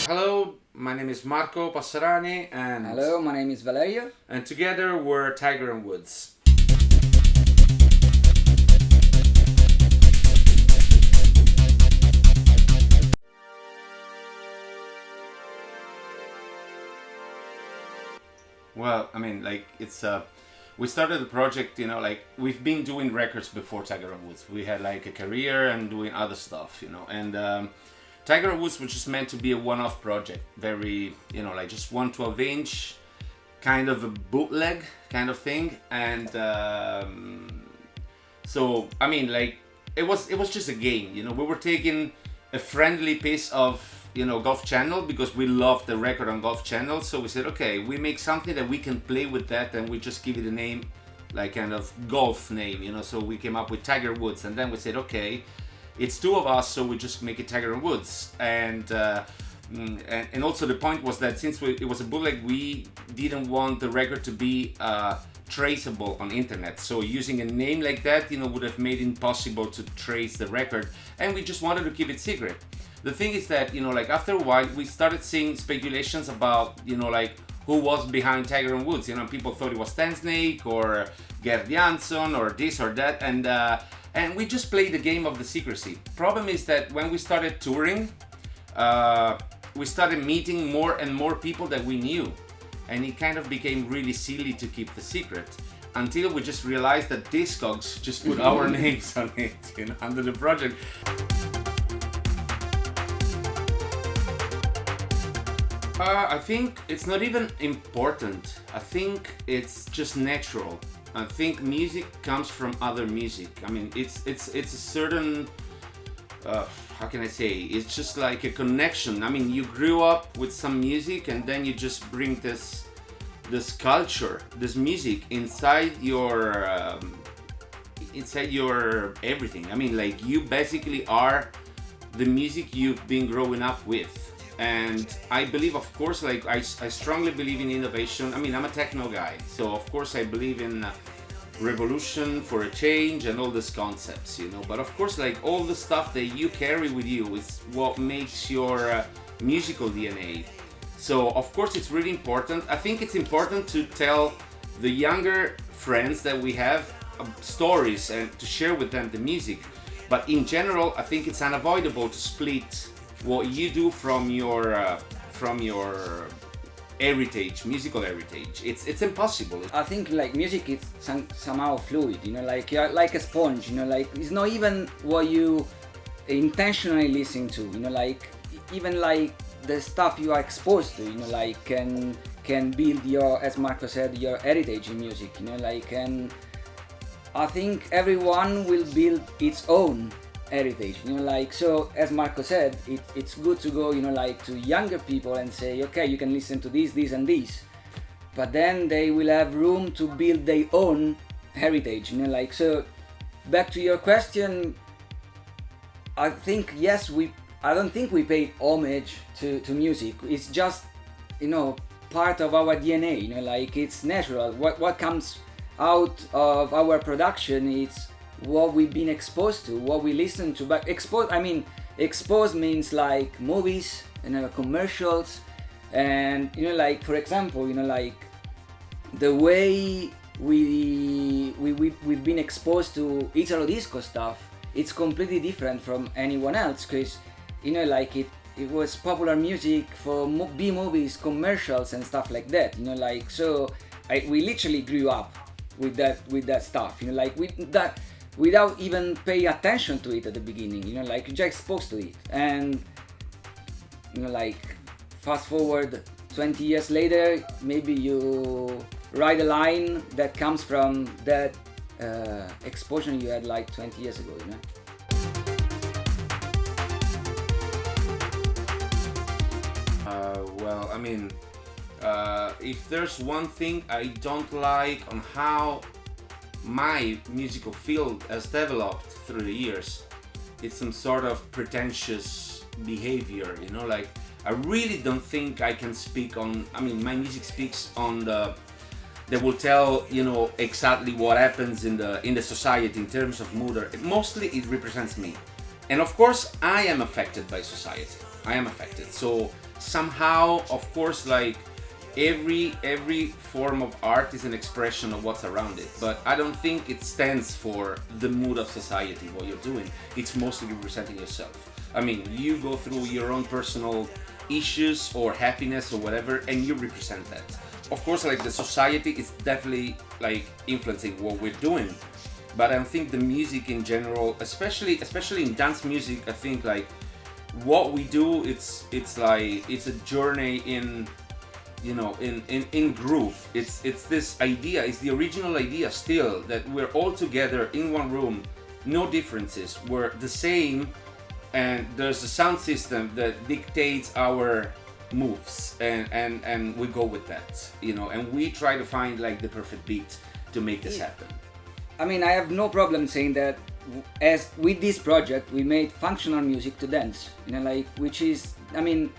Hello, my name is Marco Passarani and Hello, my name is Valerio. and together we're Tiger and Woods. Well, I mean, like it's we started the project, we've been doing records before Tiger and Woods. We had like a career and doing other stuff, and Tiger and Woods was just meant to be a one-off project, very, like just 112-inch, kind of a bootleg kind of thing, and so I mean, like it was just a game, we were taking a friendly piece of Golf Channel because we love the record on Golf Channel. So we said, okay, we make something that we can play with that, and we just give it a name, like kind of golf name, So we came up with Tiger Woods, and then we said, okay, it's two of us, so we just make it Tiger and Woods. And also the point was that since it was a bootleg, we didn't want the record to be traceable on internet. So using a name like that, would have made it impossible to trace the record, and we just wanted to keep it secret. The thing is that, like after a while, we started seeing speculations about, like who was behind Tiger and Woods. People thought it was Stan Snake or Gerd Jansson or this or that, and we just played the game of the secrecy. Problem is that when we started touring, we started meeting more and more people that we knew, and it kind of became really silly to keep the secret until we just realized that Discogs just put our names on it, under the project. I think it's not even important. I think it's just natural. I think music comes from other music. I mean, it's a certain how can I say? It's just like a connection. I mean, you grew up with some music, and then you just bring this culture, this music inside your everything. I mean, like you basically are the music you've been growing up with. And I believe, of course, like I strongly believe in innovation. I mean, I'm a techno guy, so of course I believe in revolution for a change and all these concepts, But of course, like all the stuff that you carry with you is what makes your musical DNA. So of course it's really important. I think it's important to tell the younger friends that we have stories and to share with them the music. But in general, I think it's unavoidable to split what you do from your heritage, musical heritage. It's impossible. I think like music is somehow fluid, like you're like a sponge, like it's not even what you intentionally listen to, like even like the stuff you are exposed to, like can build your, as Marco said, your heritage in music, and I think everyone will build its own heritage, like, so as Marco said, it's good to go, like to younger people and say, okay, you can listen to this and this, but then they will have room to build their own heritage, like, so back to your question, I think yes, I don't think we pay homage to music. It's just, part of our DNA, like it's natural. What comes out of our production, it's what we've been exposed to, what we listen to. But exposed means like movies and commercials, and like for example, like the way we've been exposed to Italo disco stuff, it's completely different from anyone else, because like it was popular music for B movies, commercials and stuff like that, like, so we literally grew up with that stuff, like with that, without even paying attention to it at the beginning, like you're just exposed to it, and like fast forward 20 years later, maybe you write a line that comes from that exposure you had like 20 years ago, Well, I mean, if there's one thing I don't like on how my musical field has developed through the years, it's some sort of pretentious behavior, like I really don't think I can speak on, my music speaks on that will tell, exactly what happens in the society in terms of mood, or mostly it represents me. And of course, I am affected by society. I am affected. So somehow, of course, like every form of art is an expression of what's around it. But I don't think it stands for the mood of society, what you're doing. It's mostly representing yourself. I mean, you go through your own personal issues or happiness or whatever, and you represent that. Of course, like the society is definitely like influencing what we're doing. But I think the music in general, especially in dance music, I think like what we do, it's like it's a journey in, you know, in groove. It's this idea, it's the original idea still, that we're all together in one room, no differences, we're the same, and there's a sound system that dictates our moves, and we go with that, you know, and we try to find like the perfect beat to make this happen. I mean, I have no problem saying that as with this project we made functional music to dance, you know, like, which is, I mean,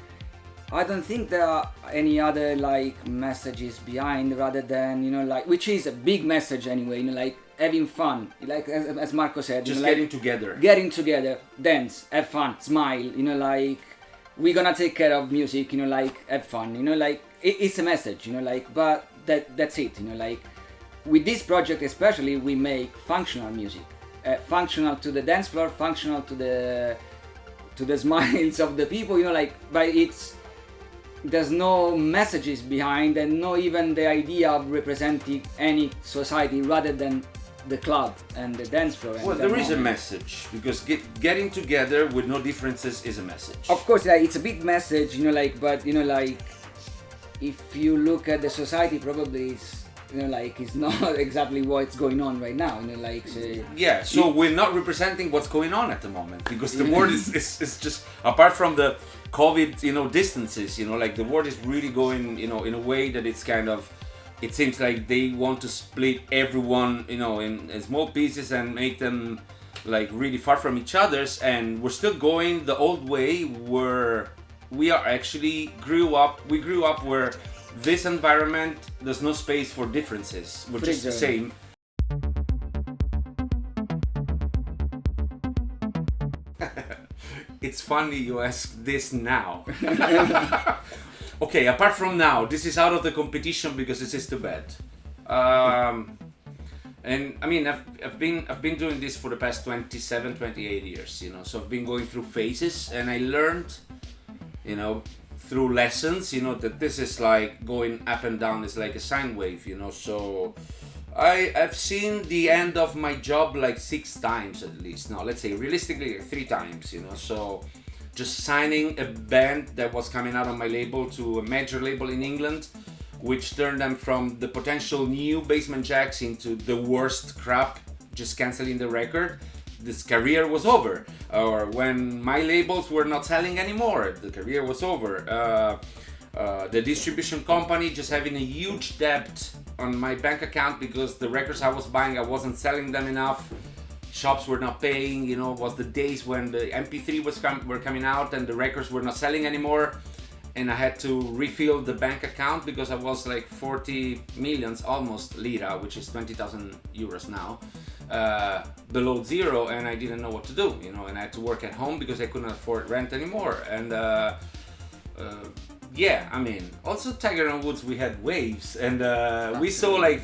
I don't think there are any other like messages behind, rather than, you know, like, which is a big message anyway, you know, like having fun, like as Marco said, just you know, getting together, dance, have fun, smile, you know, like we're gonna take care of music, you know, like have fun, you know, like it's a message, you know, like, but that's it, you know, like with this project especially we make functional music, functional to the dance floor, functional to the smiles of the people, you know, like, but there's no messages behind, and no even the idea of representing any society rather than the club and the dance floor. Well, there is a message, because getting together with no differences is a message. Of course, like, it's a big message, you know, like, but, you know, like, if you look at the society, probably it's, you know, like, it's not exactly what's going on right now, you know, like, so we're not representing what's going on at the moment, because the world is just, apart from the COVID, you know, distances, you know, like the world is really going, you know, in a way that it's kind of, it seems like they want to split everyone, you know, in small pieces and make them like really far from each other's, and we're still going the old way, where we are actually grew up where this environment, there's no space for differences, we're just the same. It's funny you ask this now. Okay, apart from now, this is out of the competition because this is too bad. And I mean, I've been doing this for the past 27, 28 years, you know, so I've been going through phases, and I learned, you know, through lessons, you know, that this is like going up and down, it's like a sine wave, you know, so I've seen the end of my job like 6 times at least. No, let's say realistically like 3 times, you know, so just signing a band that was coming out on my label to a major label in England, which turned them from the potential new Basement Jacks into the worst crap, just canceling the record. This career was over. Or when my labels were not selling anymore, the career was over. The distribution company just having a huge debt on my bank account because the records I was buying, I wasn't selling them enough. Shops were not paying, you know, it was the days when the MP3 were coming out and the records were not selling anymore. And I had to refill the bank account because I was like 40 millions, almost lira, which is 20,000 euros now, below zero, and I didn't know what to do, you know, and I had to work at home because I couldn't afford rent anymore. And yeah, I mean, also Tiger and Woods, we had waves, and we saw like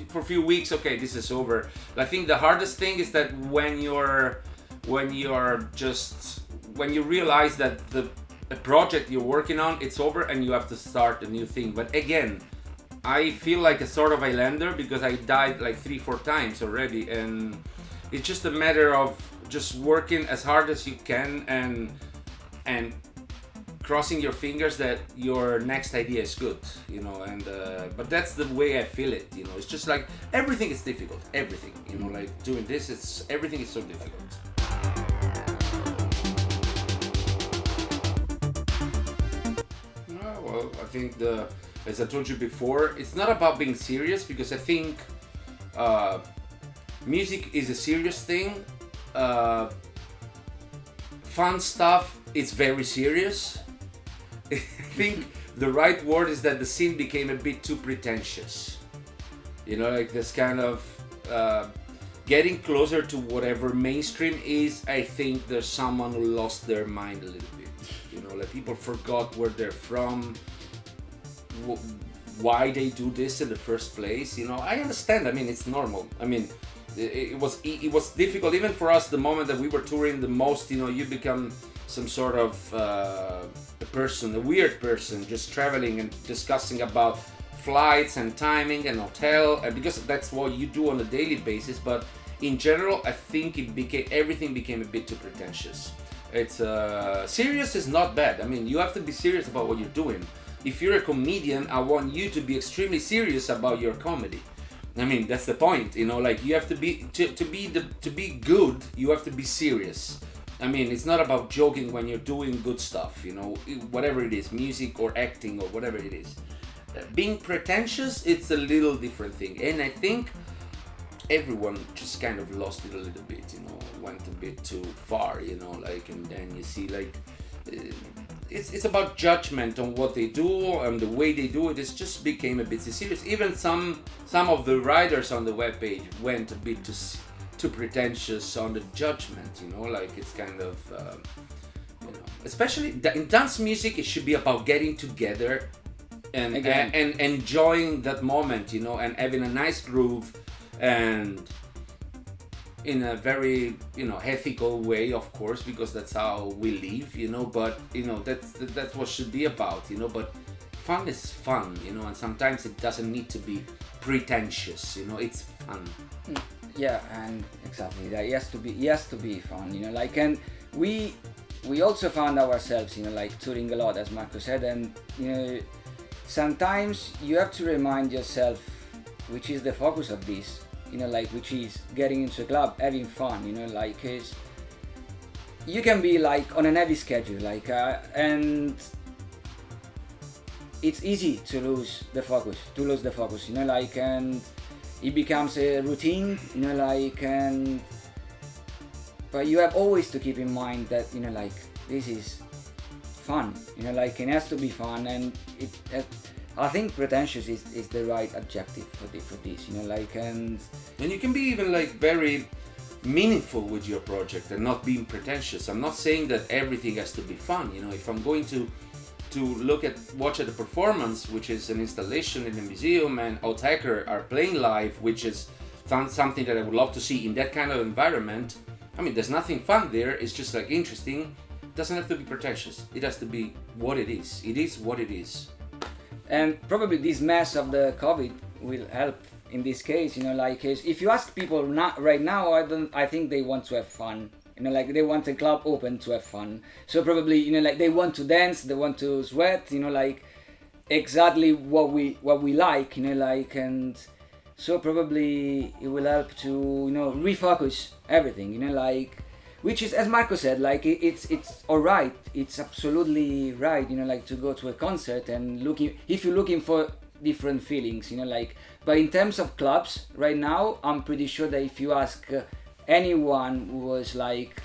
for a few weeks, okay, this is over. I think the hardest thing is that when you realize that a project you're working on, it's over and you have to start a new thing. But again, I feel like a sort of islander because I died like 3-4 times already, and it's just a matter of just working as hard as you can and crossing your fingers that your next idea is good, you know. And but that's the way I feel it, you know. It's just like everything is difficult, everything, you know, like doing this, everything is so difficult. Well, I think as I told you before, it's not about being serious, because I think music is a serious thing. Fun stuff is very serious. I think the right word is that the scene became a bit too pretentious. You know, like this kind of getting closer to whatever mainstream is, I think there's someone who lost their mind a little bit. You know, like people forgot where they're from, why they do this in the first place. You know, I understand. I mean, it's normal. I mean, it was difficult even for us the moment that we were touring the most. You know, you become some sort of a weird person, just traveling and discussing about flights and timing and hotel, and because that's what you do on a daily basis. But in general, I think everything became a bit too pretentious. It's serious is not bad. I mean, you have to be serious about what you're doing. If you're a comedian, I want you to be extremely serious about your comedy. I mean, that's the point. You know, like you have to be to be good. You have to be serious. I mean, it's not about joking when you're doing good stuff. You know, whatever it is, music or acting or whatever it is. Being pretentious, it's a little different thing, and I think everyone just kind of lost it a little bit. You know, went a bit too far. You know, like, and then you see like. It's about judgment on what they do and the way they do it. It just became a bit too serious. Even some of the writers on the webpage went a bit too pretentious on the judgment. You know, like it's kind of you know, especially in dance music, it should be about getting together and enjoying that moment. You know, and having a nice groove and. In a very, you know, ethical way, of course, because that's how we live, you know. But you know, that's what should be about, you know. But fun is fun, you know, and sometimes it doesn't need to be pretentious, you know. It's fun. Yeah, and exactly that. It has to be fun, you know. Like, and we also found ourselves, you know, like touring a lot, as Marco said, and you know, sometimes you have to remind yourself which is the focus of this. You know, like, which is getting into a club, having fun, you know, like, cause you can be like on a heavy schedule, like, and it's easy to lose the focus, you know, like, and it becomes a routine, you know, like, and, but you have always to keep in mind that, you know, like, this is fun, you know, like, it has to be fun, and I think pretentious is the right adjective for this, you know, like, and you can be even like very meaningful with your project and not being pretentious. I'm not saying that everything has to be fun, you know. If I'm going to watch at a performance, which is an installation in a museum, and Outtaker are playing live, which is something that I would love to see in that kind of environment. I mean, there's nothing fun there. It's just like interesting. It doesn't have to be pretentious. It has to be what it is. It is what it is. And probably this mess of the COVID will help in this case, you know, like, if you ask people right now, I think they want to have fun, you know, like, they want a club open to have fun. So probably, you know, like, they want to dance, they want to sweat, you know, like, exactly what we like, you know, like, and so probably it will help to, you know, refocus everything, you know, like, which is, as Marco said, like, it's alright, it's absolutely right, you know, like, to go to a concert and if you're looking for different feelings, you know, like, but in terms of clubs right now, I'm pretty sure that if you ask anyone who was like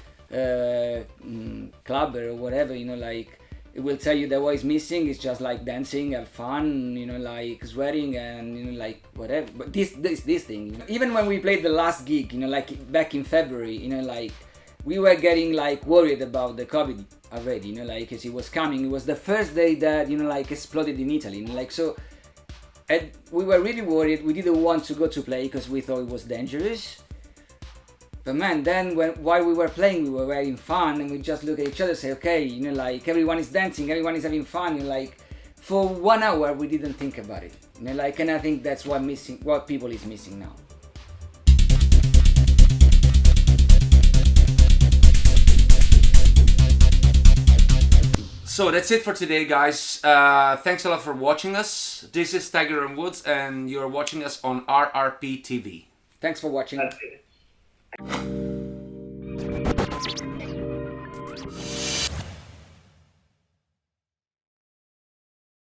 clubber or whatever, you know, like, it will tell you that what is missing is just like dancing, have fun, you know, like sweating and, you know, like whatever. But this thing, you know? Even when we played the last gig, you know, like back in February, you know, like, we were getting like worried about the COVID already, you know, like, as it was coming. It was the first day that, you know, like, exploded in Italy, you know, like, so, and we were really worried. We didn't want to go to play because we thought it was dangerous. But man, then while we were playing, we were having fun, and we just look at each other and say, okay, you know, like, everyone is dancing, everyone is having fun, you know, like, for 1 hour we didn't think about it, you know, like, and I think that's what people is missing now. So that's it for today, guys. Thanks a lot for watching us. This is Tiger and Woods, and you're watching us on RRP TV. Thanks for watching. That's it.